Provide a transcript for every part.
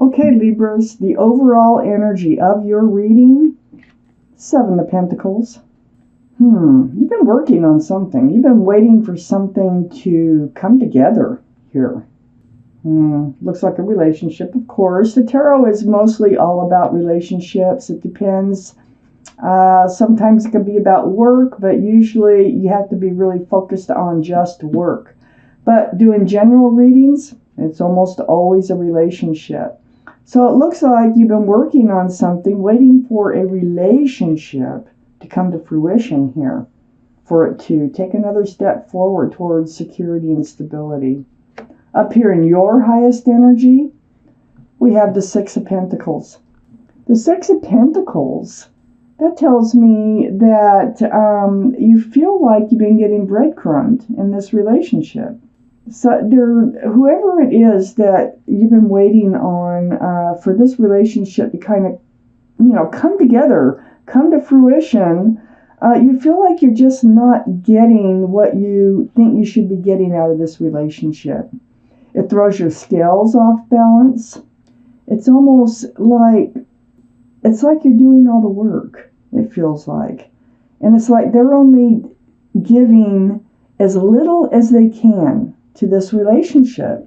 Okay, Libras, the overall energy of your reading, Seven of Pentacles. You've been working on something. You've been waiting for something to come together here. Looks like a relationship, of course. The tarot is mostly all about relationships. It depends. Sometimes it can be about work, but usually you have to be really focused on just work. But doing general readings, it's almost always a relationship. So it looks like you've been working on something, waiting for a relationship to come to fruition here, for it to take another step forward towards security and stability. Up here in your highest energy, we have the Six of Pentacles. The Six of Pentacles, that tells me that you feel like you've been getting breadcrumbed in this relationship. So whoever it is that you've been waiting on for this relationship to kind of, come together, come to fruition, you feel like you're just not getting what you think you should be getting out of this relationship. It throws your scales off balance. It's almost like you're doing all the work, it feels like. And it's like they're only giving as little as they can to this relationship.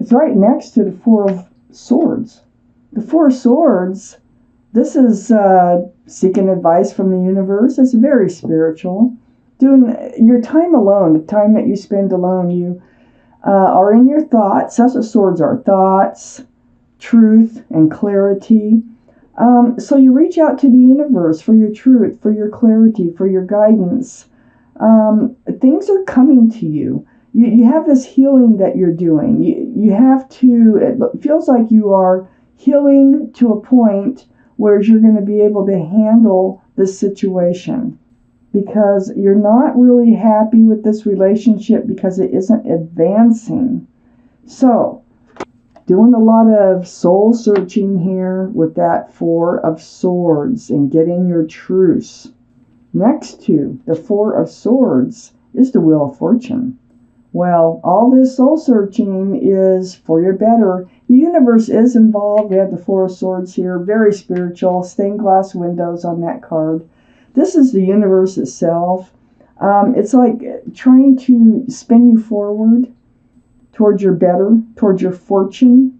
It's right next to the Four of Swords. The Four of Swords, this is seeking advice from the universe. It's very spiritual. Doing your time alone, the time that you spend alone, you are in your thoughts. That's what swords are, thoughts, truth, and clarity. So you reach out to the universe for your truth, for your clarity, for your guidance. Things are coming to you. You have this healing that you're doing. You have to, it feels like you are healing to a point where you're going to be able to handle this situation, because you're not really happy with this relationship because it isn't advancing. So, doing a lot of soul searching here with that Four of Swords and getting your truce. Next to the Four of Swords is the Wheel of Fortune. Well, all this soul searching is for your better. The universe is involved. We have the Four of Swords here, very spiritual, stained glass windows on that card. This is the universe itself. It's like trying to spin you forward towards your better, towards your fortune.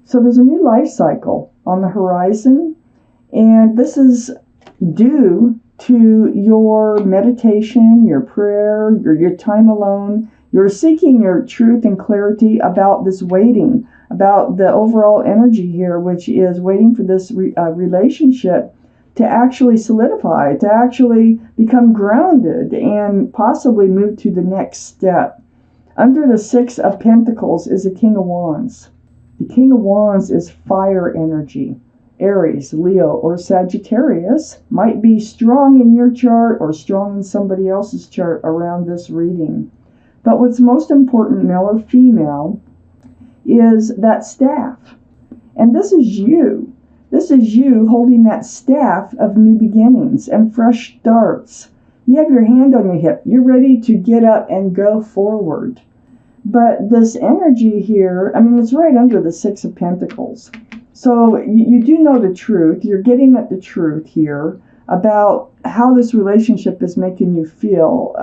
So there's a new life cycle on the horizon, and this is due to your meditation, your prayer, your time alone. You're seeking your truth and clarity about this waiting, about the overall energy here, which is waiting for this relationship to actually solidify, to actually become grounded and possibly move to the next step. Under the Six of Pentacles is the King of Wands. The King of Wands is fire energy. Aries, Leo, or Sagittarius might be strong in your chart or strong in somebody else's chart around this reading. But what's most important, male or female, is that staff. And this is you. This is you holding that staff of new beginnings and fresh starts. You have your hand on your hip. You're ready to get up and go forward. But this energy here, it's right under the Six of Pentacles. So you do know the truth. You're getting at the truth here about how this relationship is making you feel.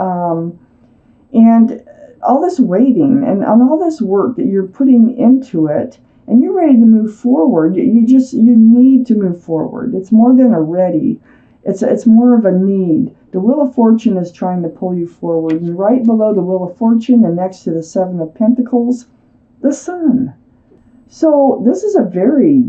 And all this waiting and all this work that you're putting into it, and you're ready to move forward. You need to move forward. It's more than a ready. It's more of a need. The Wheel of Fortune is trying to pull you forward. And right below the Wheel of Fortune and next to the Seven of Pentacles, the Sun. So this is a very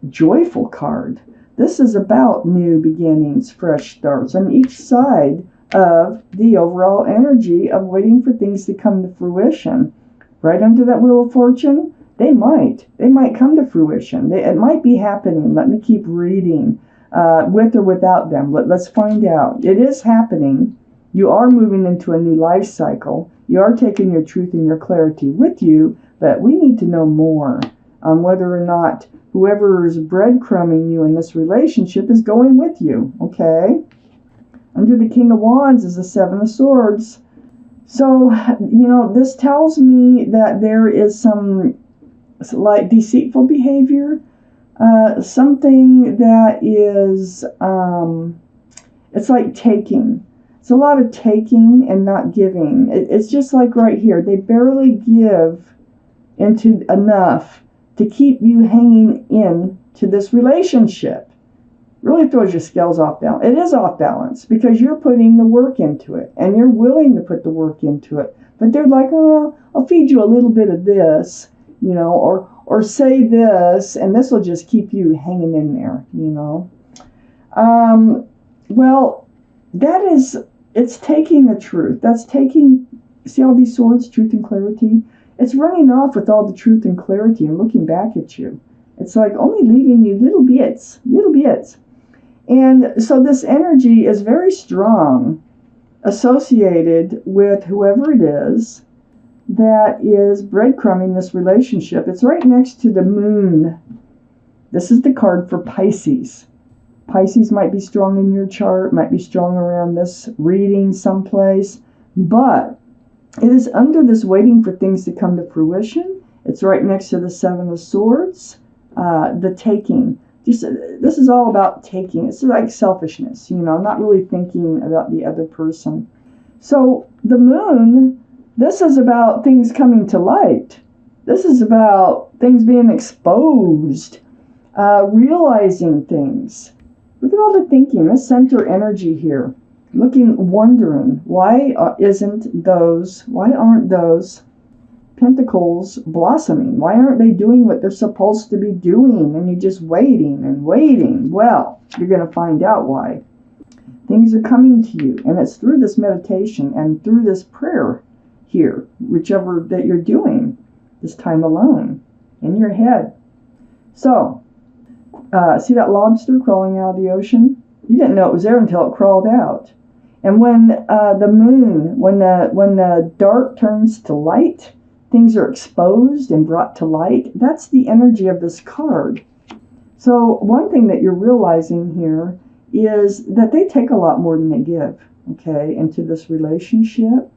joyful card. This is about new beginnings, fresh starts on each side of the overall energy of waiting for things to come to fruition. Right under that Wheel of Fortune, they might come to fruition. It might be happening. Let me keep reading. With or without them. Let's find out. It is happening. You are moving into a new life cycle. You are taking your truth and your clarity with you, but we need to know more on whether or not whoever is breadcrumbing you in this relationship is going with you, okay? Under the King of Wands is the Seven of Swords. So, this tells me that there is some like deceitful behavior, something that is, it's like taking. It's a lot of taking and not giving. It's just like right here. They barely give into enough to keep you hanging in to this relationship. Really throws your scales off balance. It is off balance because you're putting the work into it and you're willing to put the work into it. But they're like, oh, I'll feed you a little bit of this, or say this, and this will just keep you hanging in there, Well, it's taking the truth. That's taking, see all these swords, truth and clarity? It's running off with all the truth and clarity and looking back at you. It's like only leaving you little bits. And so this energy is very strong, associated with whoever it is that is breadcrumbing this relationship. It's right next to the moon. This is the card for Pisces. Pisces might be strong in your chart, might be strong around this reading someplace, but it is under this waiting for things to come to fruition. It's right next to the Seven of Swords, the taking. This is all about taking. It's like selfishness, not really thinking about the other person. So the moon, this is about things coming to light. This is about things being exposed, realizing things. Look at all the thinking, this center energy here. Wondering, why aren't those pentacles blossoming? Why aren't they doing what they're supposed to be doing? And you're just waiting and waiting. Well, you're going to find out why. Things are coming to you, and it's through this meditation and through this prayer here, whichever that you're doing this time alone in your head. So, see that lobster crawling out of the ocean? You didn't know it was there until it crawled out. And when the moon, when the dark turns to light, things are exposed and brought to light. That's the energy of this card. So one thing that you're realizing here is that they take a lot more than they give, okay, into this relationship.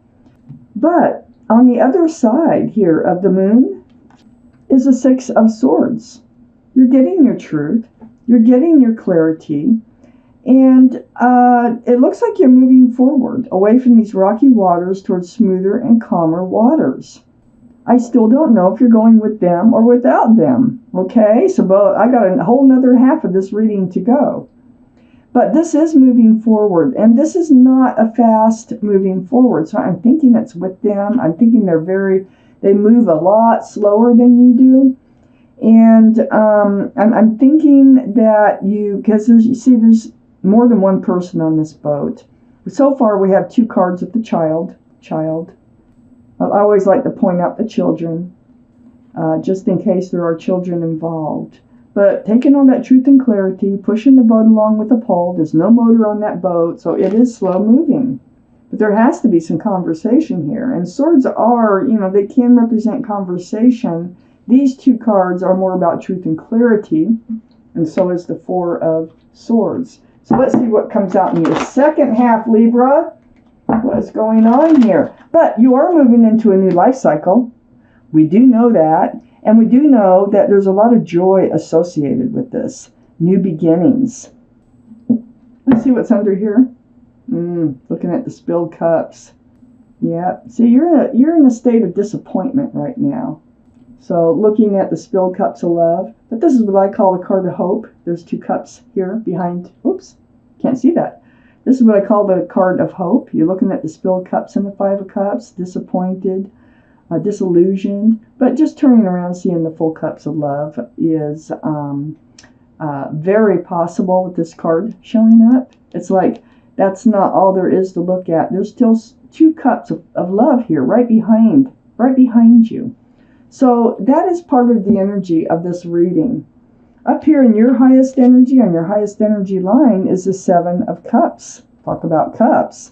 But on the other side here of the moon is a Six of Swords. You're getting your truth. You're getting your clarity. And it looks like you're moving forward away from these rocky waters towards smoother and calmer waters. I still don't know if you're going with them or without them. Okay, so I got a whole nother half of this reading to go. But this is moving forward, and this is not a fast moving forward. So I'm thinking it's with them. I'm thinking they move a lot slower than you do. And I'm thinking that because there's more than one person on this boat. So far we have two cards of the child. I always like to point out the children, just in case there are children involved. But taking all that truth and clarity, pushing the boat along with a pole. There's no motor on that boat, so it is slow moving. But there has to be some conversation here. And swords are, they can represent conversation. These two cards are more about truth and clarity, and so is the Four of Swords. So let's see what comes out in your second half, Libra. What's going on here? But you are moving into a new life cycle. We do know that. And we do know that there's a lot of joy associated with this. New beginnings. Let's see what's under here. Looking at the spilled cups. Yeah. See, you're in a state of disappointment right now. So looking at the spilled cups of love. But this is what I call the card of hope. There's two cups here behind. Oops. Can't see that. This is what I call the card of hope. You're looking at the spilled cups and the Five of Cups. Disappointed. Disillusioned, but just turning around seeing the full cups of love is very possible with this card showing up. It's like that's not all there is to look at. There's still two cups of love here right behind you. So that is part of the energy of this reading. Up here in your highest energy, on your highest energy line, is the Seven of Cups. Talk about cups.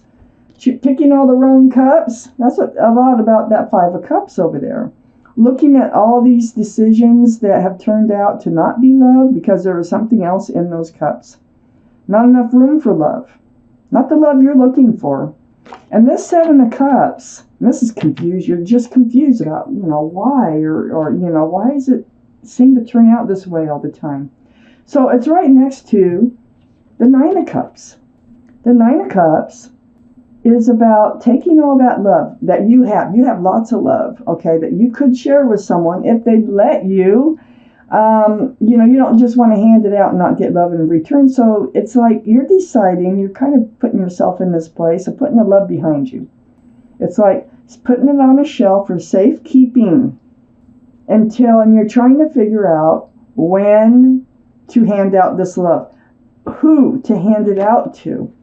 Picking all the wrong cups. That's a lot about that Five of Cups over there. Looking at all these decisions that have turned out to not be love because there was something else in those cups. Not enough room for love. Not the love you're looking for. And this Seven of Cups, this is confused. You're just confused about, why or why does it seem to turn out this way all the time? So it's right next to the Nine of Cups. The Nine of Cups is about taking all that love that you have. You have lots of love, okay, that you could share with someone if they'd let you. You don't just want to hand it out and not get love in return. So it's like you're deciding, you're kind of putting yourself in this place of putting the love behind you. It's like putting it on a shelf for safekeeping and you're trying to figure out when to hand out this love, who to hand it out to.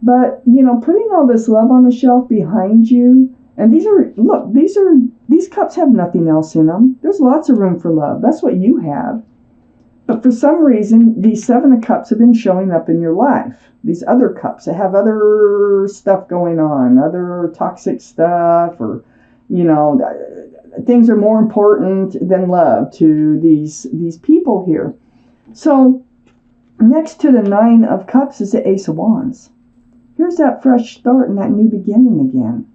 But, putting all this love on a shelf behind you, and these cups have nothing else in them. There's lots of room for love. That's what you have. But for some reason, these Seven of Cups have been showing up in your life. These other cups that have other stuff going on, other toxic stuff, or, things are more important than love to these people here. So next to the Nine of Cups is the Ace of Wands. Here's that fresh start and that new beginning again.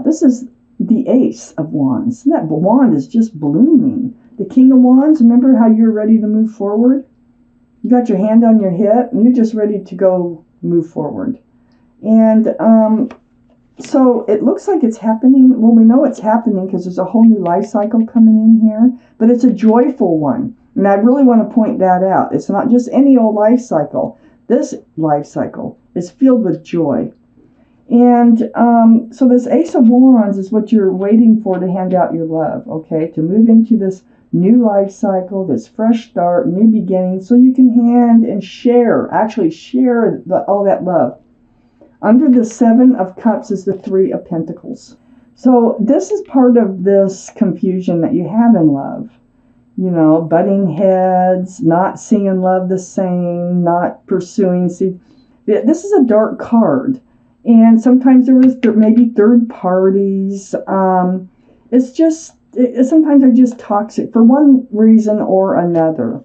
This is the Ace of Wands. That wand is just blooming. The King of Wands, remember how you're ready to move forward? You got your hand on your hip and you're just ready to go move forward. And so it looks like it's happening. Well, we know it's happening because there's a whole new life cycle coming in here, but it's a joyful one. And I really want to point that out. It's not just any old life cycle. This life cycle is filled with joy. And so this Ace of Wands is what you're waiting for to hand out your love, okay? To move into this new life cycle, this fresh start, new beginning, so you can hand and share all that love. Under the Seven of Cups is the Three of Pentacles. So this is part of this confusion that you have in love. Butting heads, not seeing love the same, not pursuing. See, this is a dark card. And sometimes there was maybe third parties. Sometimes they're just toxic for one reason or another.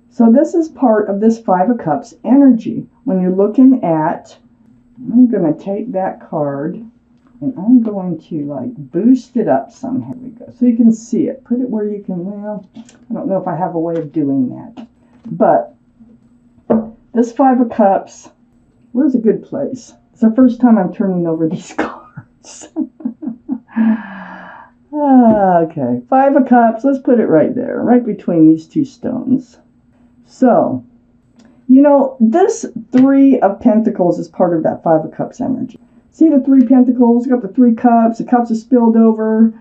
So this is part of this Five of Cups energy. When you're looking at, I'm going to take that card and I'm going to boost it up somehow. Here we go. So you can see it. Put it where you can, I don't know if I have a way of doing that. But this Five of Cups, where's a good place? It's the first time I'm turning over these cards. Okay, Five of Cups. Let's put it right there, right between these two stones. So, this Three of Pentacles is part of that Five of Cups energy. See the Three Pentacles? We got the Three Cups. The cups are spilled over.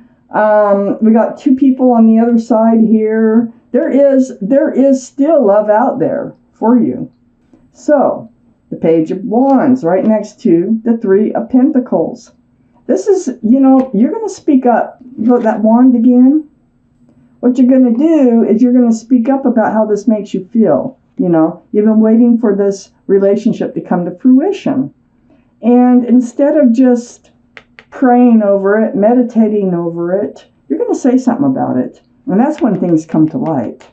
We got two people on the other side here. There is still love out there for you. So, the Page of Wands right next to the Three of Pentacles. This is, you're going to speak up. Look, that wand again. What you're going to do is you're going to speak up about how this makes you feel. You've been waiting for this relationship to come to fruition. And instead of just praying over it, meditating over it, you're going to say something about it. And that's when things come to light.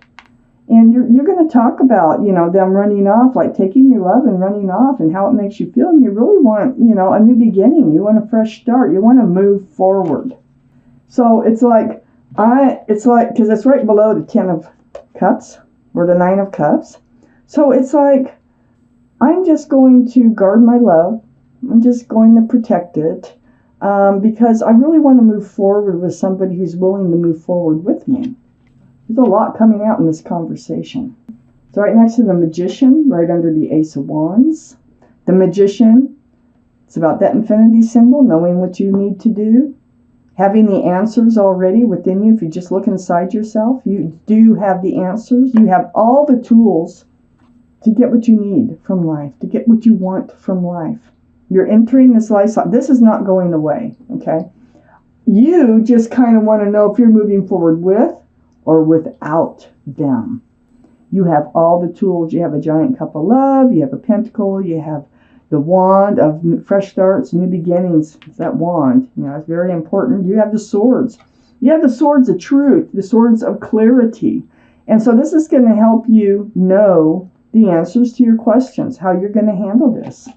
And you're going to talk about, them running off, like taking your love and running off and how it makes you feel. And you really want, a new beginning. You want a fresh start. You want to move forward. So it's like, because it's right below the Ten of Cups or the Nine of Cups. So it's like, I'm just going to guard my love. I'm just going to protect it because I really want to move forward with somebody who's willing to move forward with me. There's a lot coming out in this conversation. So right next to the Magician, right under the Ace of Wands. The Magician, it's about that infinity symbol, knowing what you need to do. Having the answers already within you. If you just look inside yourself, you do have the answers. You have all the tools to get what you need from life, to get what you want from life. You're entering this life cycle. This is not going away, okay? You just kind of want to know if you're moving forward with or without them. You have all the tools. You have a giant cup of love. You have a pentacle. You have the wand of fresh starts, new beginnings. It's that wand. It's very important. You have the swords. You have the swords of truth, the swords of clarity. And so this is going to help you know the answers to your questions, how you're going to handle this.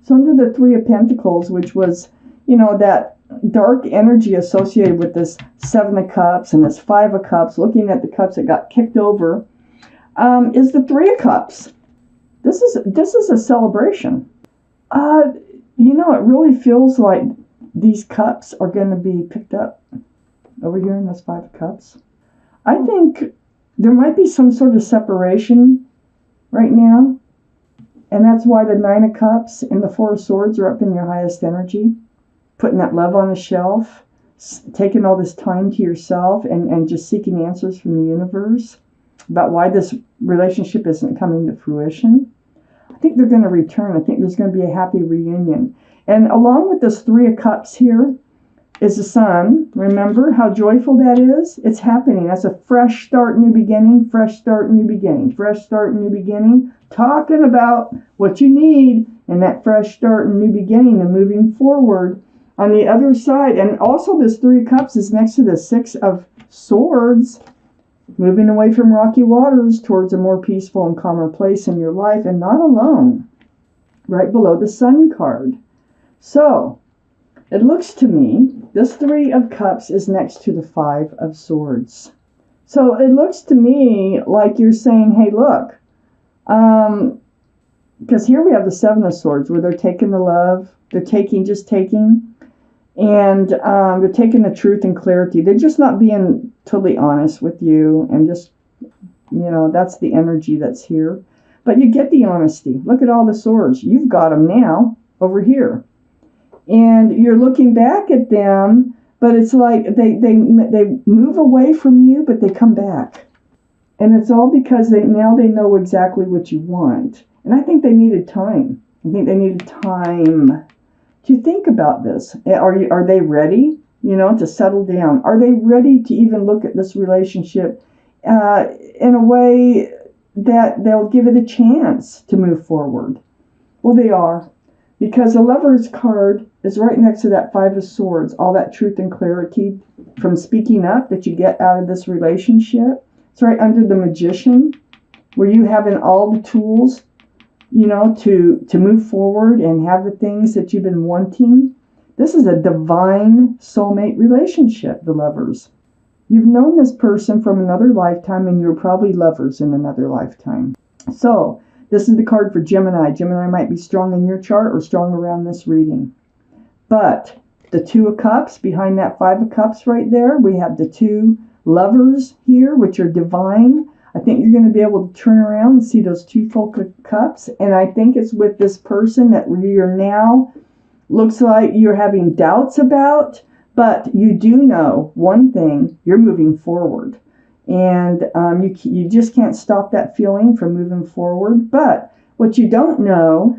So under the Three of Pentacles, which was, that dark energy associated with this Seven of Cups and this Five of Cups, looking at the cups that got kicked over, is the Three of Cups. This is a celebration. It really feels like these cups are going to be picked up over here in this Five of Cups. I think there might be some sort of separation right now. And that's why the Nine of Cups and the Four of Swords are up in your highest energy. Putting that love on the shelf, taking all this time to yourself and just seeking answers from the universe about why this relationship isn't coming to fruition. I think they're going to return. I think there's going to be a happy reunion. And along with this Three of Cups here is the Sun. Remember how joyful that is? It's happening. That's a fresh start, new beginning, fresh start, new beginning, fresh start, new beginning. Talking about what you need in that fresh start and new beginning and moving forward on the other side. And also this Three of Cups is next to the Six of Swords, moving away from rocky waters towards a more peaceful and calmer place in your life, and not alone, right below the Sun card. So it looks to me, this Three of Cups is next to the Five of Swords. So it looks to me like you're saying, hey, look, because here we have the Seven of Swords, where they're taking the love, they're just taking, and they're taking the truth and clarity. They're just not being totally honest with you, and just, that's the energy that's here. But you get the honesty. Look at all the swords. You've got them now over here. And you're looking back at them, but it's like they move away from you, but they come back. And it's all because now they know exactly what you want. And I think they needed time. I think they needed time to think about this. Are they ready, to settle down? Are they ready to even look at this relationship in a way that they'll give it a chance to move forward? Well, they are. Because the Lover's card is right next to that Five of Swords. All that truth and clarity from speaking up that you get out of this relationship. It's right under the Magician, where you having all the tools, to move forward and have the things that you've been wanting. This is a divine soulmate relationship, the Lovers. You've known this person from another lifetime, and you're probably lovers in another lifetime. So, this is the card for Gemini. Gemini might be strong in your chart or strong around this reading. But the Two of Cups, behind that Five of Cups right there, we have the two Lovers here, which are divine. I think you're going to be able to turn around and see those two full cups. And I think it's with this person that you're now, looks like you're having doubts about. But you do know one thing, you're moving forward. And you just can't stop that feeling from moving forward. But what you don't know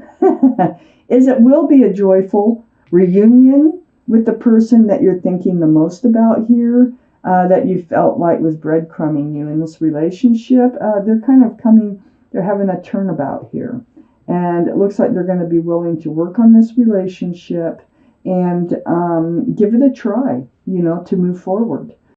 is it will be a joyful reunion with the person that you're thinking the most about here. That you felt like was breadcrumbing you in this relationship. They're kind of they're having a turnabout here. And it looks like they're going to be willing to work on this relationship and give it a try, to move forward.